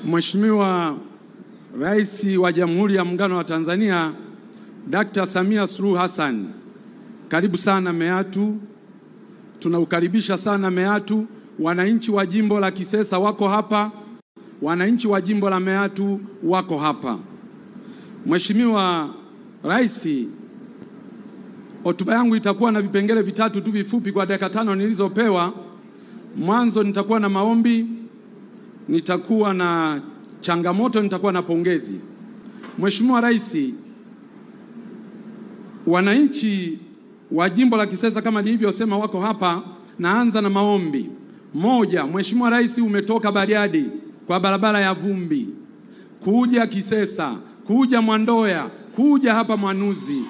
Mheshimiwa Rais wa Jamhuri ya Muungano wa Tanzania Dr. Samia Suluhu Hassan, karibu sana Meatu. Tunaukaribisha sana Meatu. Wananchi wa jimbo la Kisesa wako hapa, wananchi wa jimbo la Meatu wako hapa. Mheshimiwa Rais, hotuba yangu itakuwa na vipengele vitatu tu vifupi kwa dakika 5 nilizopewa. Mwanzo nitakuwa na maombi, nitakuwa na changamoto, nitakuwa na pongezi. Mheshimiwa Rais, wananchi wa jimbo la Kisesa kama nilivyosema wako hapa. Naanza na maombi. Moja, Mheshimiwa Rais, umetoka Bariadi kwa barabara ya vumbi kuja Kisesa, kuja Mwandoya, kuja hapa Mwanuzi.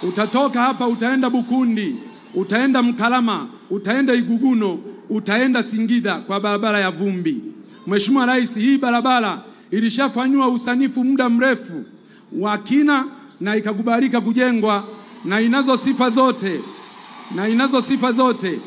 Utatoka hapa utaenda Bukundi, utaenda Mkalama, utaenda Iguguno, utaenda Singida kwa barabara ya vumbi. Mheshimiwa Rais, hii barabara ilishafanywa usanifu muda mrefu wa kina na ikakubalika kujengwa na inazo sifa zote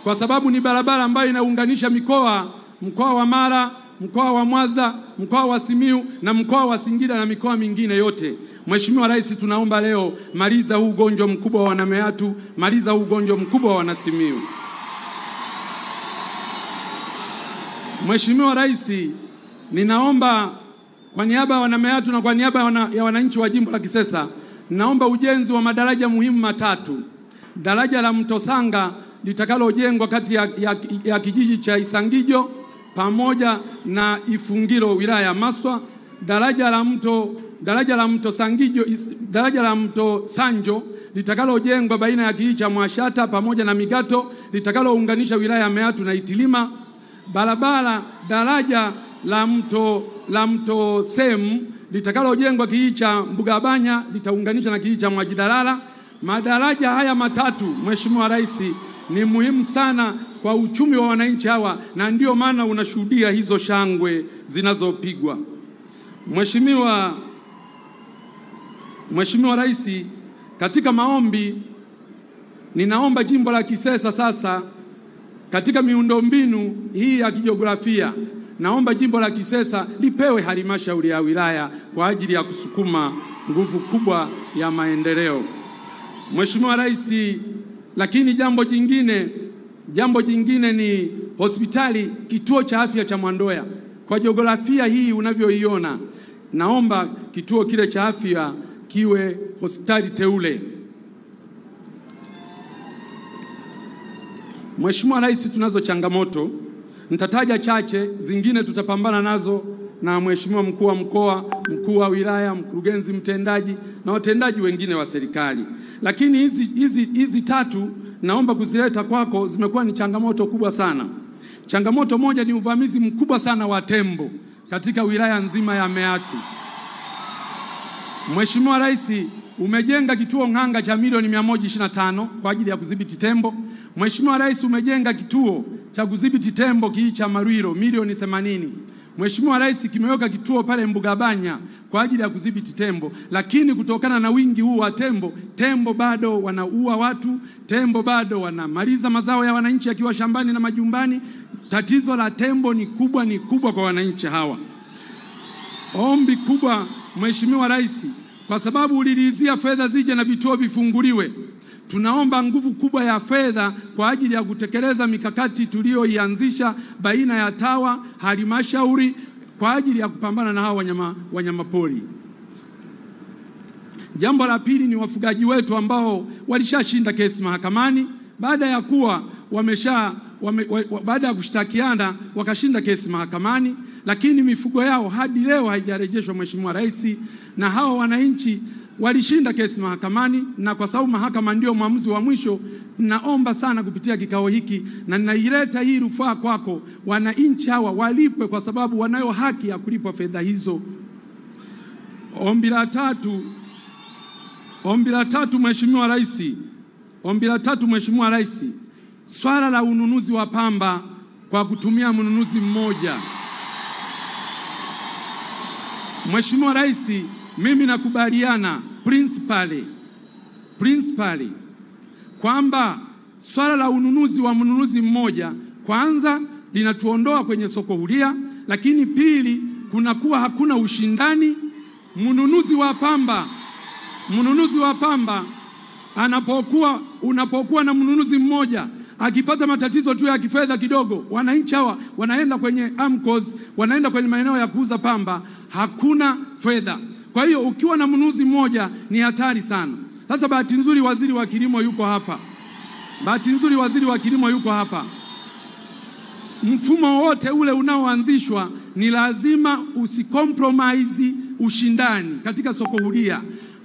kwa sababu ni barabara ambayo inaunganisha mkoa wa Mara, mkoa wa Mwanza, mkoa wa Simiyu na mkoa wa Singida na mikoa mingine yote. Mheshimiwa Rais, tunaomba leo maliza huu ugonjwa mkubwa wa Wanameatu, maliza huu ugonjwa mkubwa wa Wanasimiyu. Mheshimiwa Rais, ninaomba kwa niaba ya Wanameatu na kwa niaba ya wananchi wa jimbo la Kisesa, naomba ujenzi wa madaraja muhimu matatu. Daraja la Mto Sanga litakalojengwa kati ya kijiji cha Isangijo pamoja na Ifungiro wilaya ya Maswa. Daraja la Mto Sanjo litakalojengwa baina ya kijiji cha Mwashata pamoja na Migato litakalounganisha wilaya ya Meatu na Itilima. Daraja la Mto Semu litakalojengwa kijiji cha Mbugabanya litaunganisha na kijiji cha Mwajidalala. Madaraja haya matatu, Mheshimiwa Rais, ni muhimu sana kwa uchumi wa wananchi hawa na ndio maana unashuhudia hizo shangwe zinazopigwa. Mheshimiwa Rais, katika maombi ninaomba jimbo la Kisesa sasa katika miundombinu hii ya kijiografia, naomba jimbo la Kisesa lipewe halmashauri ya wilaya kwa ajili ya kusukuma nguvu kubwa ya maendeleo. Mheshimiwa Rais, lakini jambo jingine ni hospitali, kituo cha afya cha Mwandoya. Kwa jiografia hii unavyoiona, naomba kituo kile cha afya kiwe hospitali teule. Mheshimiwa Rais, tunazo changamoto, nitataja chache, zingine tutapambana nazo na Mheshimiwa mkuu wa mkoa, mkuu wa wilaya, mkurugenzi mtendaji na watendaji wengine wa serikali. Lakini hizi tatu naomba kuzileta kwako, zimekuwa ni changamoto kubwa sana. Changamoto moja ni uvamizi mkubwa sana wa tembo katika wilaya nzima ya Meatu. Mheshimiwa Rais, umejenga kituo Ng'anga cha milioni 125 kwa ajili ya kudhibiti tembo. Mheshimiwa Rais, umejenga kituo cha kudhibiti tembo kijiji cha Marwiro milioni 80. Mheshimiwa Rais, kimeweka kituo pale Mbugabanya kwa ajili ya kudhibiti tembo, lakini kutokana na wingi huu wa tembo bado wanaua watu, tembo bado wanamaliza mazao ya wananchi yakiwa shambani na majumbani. Tatizo la tembo ni kubwa kwa wananchi hawa. Ombi kubwa Mheshimiwa Rais, kwa sababu ulilizia fedha zije na vituo vifunguliwe, tunaomba nguvu kubwa ya fedha kwa ajili ya kutekeleza mikakati tuliyoianzisha baina ya TAWA, halmashauri kwa ajili ya kupambana na hawa wanyama pori. Jambo la pili ni wafugaji wetu ambao walishashinda kesi mahakamani baada ya kushtakiana wakashinda kesi mahakamani, lakini mifugo yao hadi leo haijarejeshwa Mheshimiwa Rais, na hawa wananchi walishinda kesi mahakamani, na kwa sababu mahakama ndio mwamuzi wa mwisho, naomba sana kupitia kikao hiki na ninaileta hii rufaa kwako, wananchi hawa walipwe kwa sababu wanayo haki ya kulipwa fedha hizo. Ombi la tatu Mheshimiwa Rais, swala la ununuzi wa pamba kwa kutumia mnunuzi mmoja. Mheshimiwa Rais, mimi nakubaliana principally kwamba swala la ununuzi wa mnunuzi mmoja kwanza linatuondoa kwenye soko huria, lakini pili kunakuwa hakuna ushindani. Mnunuzi wa pamba unapokuwa na mnunuzi mmoja akipata matatizo tu ya kifedha kidogo, wananchi hawa wanaenda kwenye AMCOS, wanaenda kwenye maeneo ya kuuza pamba, hakuna fedha. Kwa hiyo ukiwa na mnunuzi mmoja ni hatari sana. Sasa bahati nzuri waziri wa kilimo yuko hapa. Mfumo wote ule unaoanzishwa ni lazima usicompromise ushindani katika soko huria.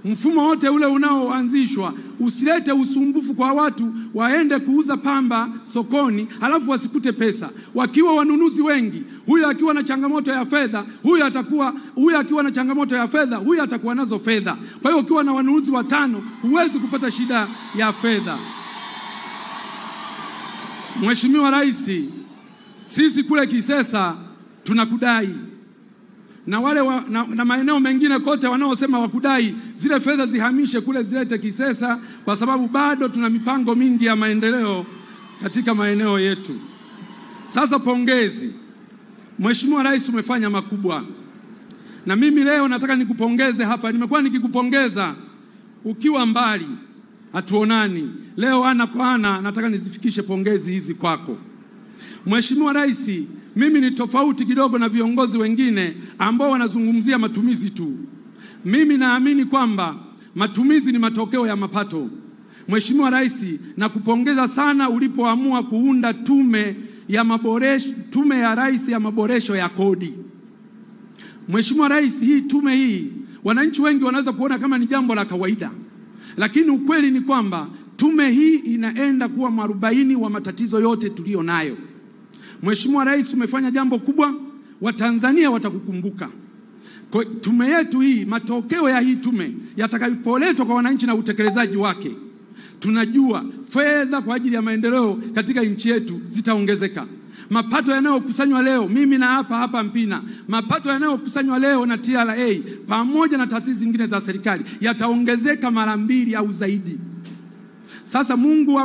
Mfumo wote ule unaoanzishwa usilete usumbufu kwa watu waende kuuza pamba sokoni halafu wasikute pesa. Wakiwa wanunuzi wengi, huyu akiwa na changamoto ya fedha, huyu akiwa na changamoto ya fedha, huyu atakuwa nazo fedha. Kwa hiyo ukiwa na wanunuzi 5 huwezi kupata shida ya fedha. Mheshimiwa Rais, sisi kule Kisesa tunakudai. Na wale na maeneo mengine kote wanaosema wakudai, zile fedha zihamishe kule zilete Kisesa, kwa sababu bado tuna mipango mingi ya maendeleo katika maeneo yetu. Sasa pongezi. Mheshimiwa Rais, umefanya makubwa. Na mimi leo nataka nikupongeze hapa. Nimekuwa nikikupongeza ukiwa mbali, hatuonani. Leo ana kwa ana nataka nizifikishe pongezi hizi kwako. Mheshimiwa Rais, mimi ni tofauti kidogo na viongozi wengine ambao wanazungumzia matumizi tu. Mimi naamini kwamba matumizi ni matokeo ya mapato. Mheshimiwa Rais, nakupongeza sana ulipoamua kuunda tume ya Rais ya maboresho ya kodi. Mheshimiwa Rais, hii tume hii wananchi wengi wanaweza kuona kama ni jambo la kawaida, lakini ukweli ni kwamba tume hii inaenda kuwa mwarobaini wa matatizo yote tulio nayo. Mheshimiwa Rais, umefanya jambo kubwa, Watanzania watakukumbuka. Kwa tume yetu hii, matokeo ya hii tume yatakapoletwa kwa wananchi na utekelezaji wake, tunajua fedha kwa ajili ya maendeleo katika nchi yetu zitaongezeka. Mapato yanayokusanywa leo, mimi na hapa Mpina, mapato yanayokusanywa leo na TRA pamoja na taasisi zingine za serikali yataongezeka mara 2 au zaidi. Sasa Mungu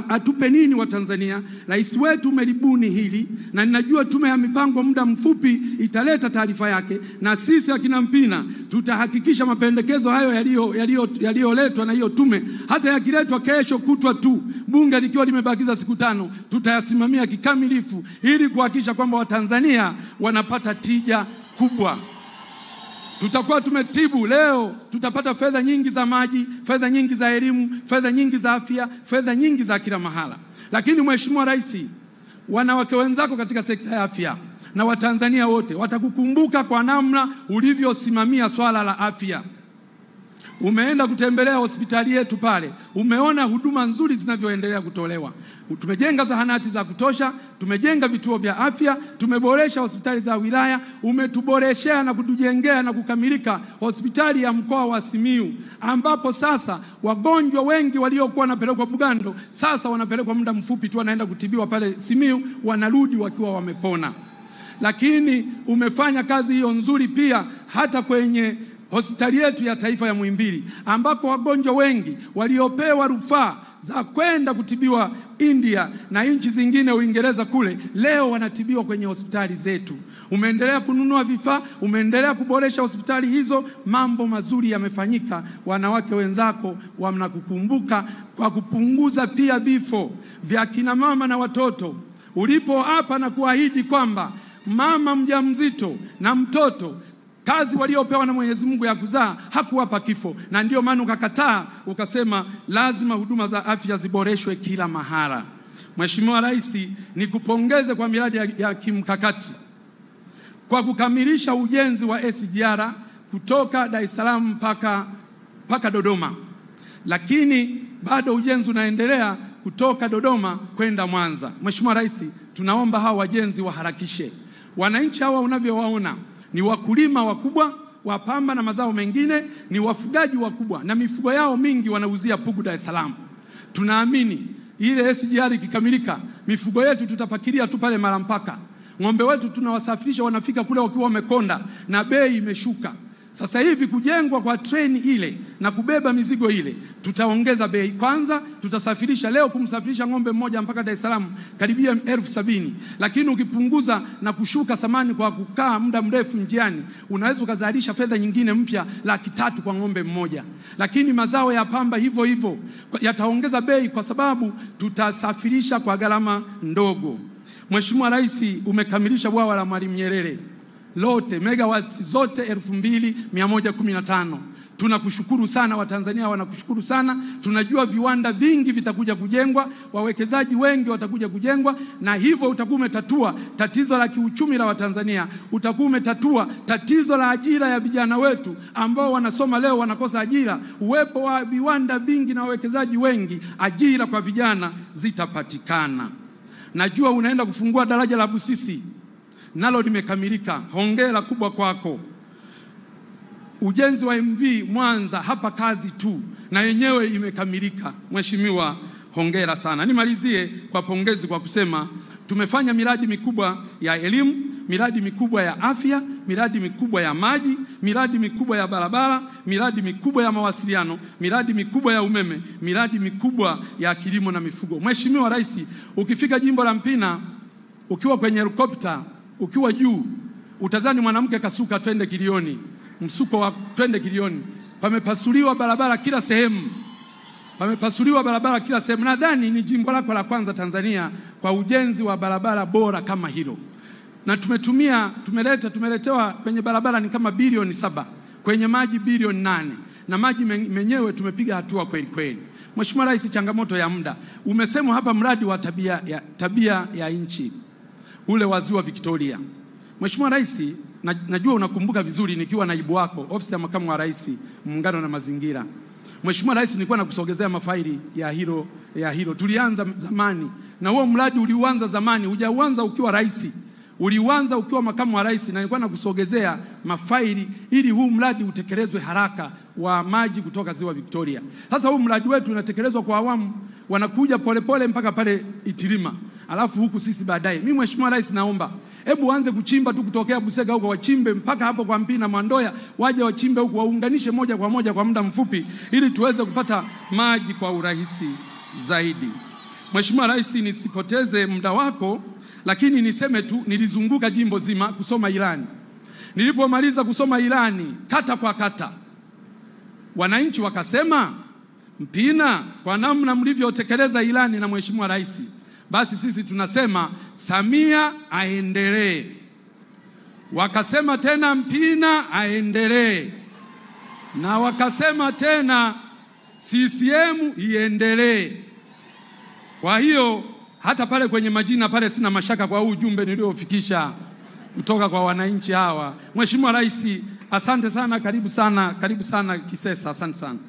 atupe nini wa Tanzania? Rais wetu umelibuni hili, na ninajua tume ya mipango muda mfupi italeta taarifa yake, na sisi akina Mpina tutahakikisha mapendekezo hayo yaliyoletwa na hiyo tume, hata yakiletwa kesho kutwa tu, bunge likiwa limebakiza siku 5, tutayasimamia kikamilifu ili kuhakikisha kwamba Watanzania wanapata tija kubwa. Tutakuwa tumetibu leo, tutapata fedha nyingi za maji, fedha nyingi za elimu, fedha nyingi za afya, fedha nyingi za kila mahala. Lakini Mheshimiwa Rais, wanawake wenzako katika sekta ya afya na Watanzania wote watakukumbuka kwa namna ulivyosimamia swala la afya. Umeenda kutembelea hospitali yetu pale, umeona huduma nzuri zinavyoendelea kutolewa. Tumejenga zahanati za kutosha, tumejenga vituo vya afya, tumeboresha hospitali za wilaya, umetuboreshea na kutujengea na kukamilika hospitali ya mkoa wa Simiyu, ambapo sasa wagonjwa wengi waliokuwa wanapelekwa Bugando sasa wanapelekwa muda mfupi tu wanaenda kutibiwa pale Simiyu, wanarudi wakiwa wamepona. Lakini umefanya kazi hiyo nzuri pia hata kwenye hospitali yetu ya taifa ya Muhimbili, ambapo wagonjwa wengi waliopewa rufaa za kwenda kutibiwa India na nchi zingine, Uingereza kule, leo wanatibiwa kwenye hospitali zetu. Umeendelea kununua vifaa, umeendelea kuboresha hospitali hizo, mambo mazuri yamefanyika. Wanawake wenzako wanakukumbuka kwa kupunguza pia vifo vya kina mama na watoto. Ulipo hapa na kuahidi kwamba mama mjamzito na mtoto kazi waliopewa na Mwenyezi Mungu ya kuzaa hakuwapa kifo, na ndio maana ukakataa, ukasema lazima huduma za afya ziboreshwe kila mahala. Mheshimiwa Rais, nikupongeze kwa miradi ya kimkakati kwa kukamilisha ujenzi wa SGR kutoka Dar es Salaam mpaka Dodoma, lakini bado ujenzi unaendelea kutoka Dodoma kwenda Mwanza. Mheshimiwa Rais, tunaomba hawa wajenzi waharakishe. Wananchi hawa unavyowaona ni wakulima wakubwa wa pamba na mazao mengine, ni wafugaji wakubwa na mifugo yao mingi wanauzia Pugu Dar es Salaam. Tunaamini ile SGR ikikamilika, mifugo yetu tutapakilia tu pale mara mpaka. Ng'ombe wetu tunawasafirisha wanafika kule wakiwa wamekonda na bei imeshuka. Sasa hivi kujengwa kwa treni ile na kubeba mizigo ile, tutaongeza bei. Kwanza tutasafirisha, leo kumsafirisha ng'ombe mmoja mpaka Dar es Salaam karibia 70,000, lakini ukipunguza na kushuka samani kwa kukaa muda mrefu njiani, unaweza ukazalisha fedha nyingine mpya 300,000 kwa ng'ombe mmoja. Lakini mazao ya pamba hivyo hivyo yataongeza bei kwa sababu tutasafirisha kwa gharama ndogo. Mheshimiwa Rais, umekamilisha bwawa la Mwalimu Nyerere lote, megawatts zote 2115. Tunakushukuru sana, Watanzania wanakushukuru sana. Tunajua viwanda vingi vitakuja kujengwa, wawekezaji wengi watakuja kujengwa, na hivyo utakuwa umetatua tatizo la kiuchumi la Watanzania. Utakuwa umetatua tatizo la ajira ya vijana wetu ambao wanasoma leo wanakosa ajira. Uwepo wa viwanda vingi na wawekezaji wengi, ajira kwa vijana zitapatikana. Najua unaenda kufungua daraja la Busisi, nalo limekamilika. Hongera kubwa kwako. Ujenzi wa MV Mwanza hapa kazi tu, na yenyewe imekamilika. Mheshimiwa, hongera sana. Nimalizie kwa pongezi kwa kusema tumefanya miradi mikubwa ya elimu, miradi mikubwa ya afya, miradi mikubwa ya maji, miradi mikubwa ya barabara, miradi mikubwa ya mawasiliano, miradi mikubwa ya umeme, miradi mikubwa ya kilimo na mifugo. Mheshimiwa Rais, ukifika jimbo la Mpina, ukiwa kwenye helikopta, ukiwa juu, utazani mwanamke kasuka twende Kilioni, msuko wa twende Kilioni. Pamepasuliwa barabara kila sehemu. Pamepasuliwa barabara kila sehemu. Nadhani ni jimbo lako la kwanza Tanzania kwa ujenzi wa barabara bora kama hilo. Na tumeletewa kwenye barabara ni kama bilioni 7, kwenye maji bilioni 8, na maji menyewe tumepiga hatua kweli kweli. Mheshimiwa Rais, changamoto ya muda. Umesema hapa mradi wa tabia ya nchi ule wa Ziwa Victoria. Mheshimiwa Rais, najua unakumbuka vizuri nikiwa naibu wako ofisi ya makamu wa rais muungano na mazingira. Mheshimiwa Rais, nilikuwa nakusogezea mafaili ya hilo. Tulianza zamani, na huo mradi uliuanza zamani, hujauanza ukiwa rais. Uliuanza ukiwa makamu wa rais, na nilikuwa nakusogezea mafaili ili huu mradi utekelezwe haraka wa maji kutoka Ziwa Victoria. Sasa huu mradi wetu unatekelezwa kwa awamu, wanakuja polepole mpaka pale Itilima, alafu huku sisi baadaye. Mimi Mheshimiwa Rais, naomba hebu anze kuchimba tu kutokea Busega huko, wachimbe mpaka hapo kwa Mpina Mwandoya, waje wachimbe huko, waunganishe moja kwa moja kwa muda mfupi ili tuweze kupata maji kwa urahisi zaidi. Mheshimiwa Rais, nisipoteze muda wako, lakini niseme tu nilizunguka jimbo zima kusoma ilani. Nilipomaliza kusoma ilani kata kwa kata, wananchi wakasema, Mpina, kwa namna mlivyotekeleza ilani na Mheshimiwa Rais, basi sisi tunasema Samia aendelee. Wakasema tena Mpina aendelee, na wakasema tena CCM iendelee. Kwa hiyo hata pale kwenye majina pale sina mashaka kwa ujumbe niliofikisha kutoka kwa wananchi hawa. Mheshimiwa Rais, asante sana, karibu sana Kisesa, asante sana.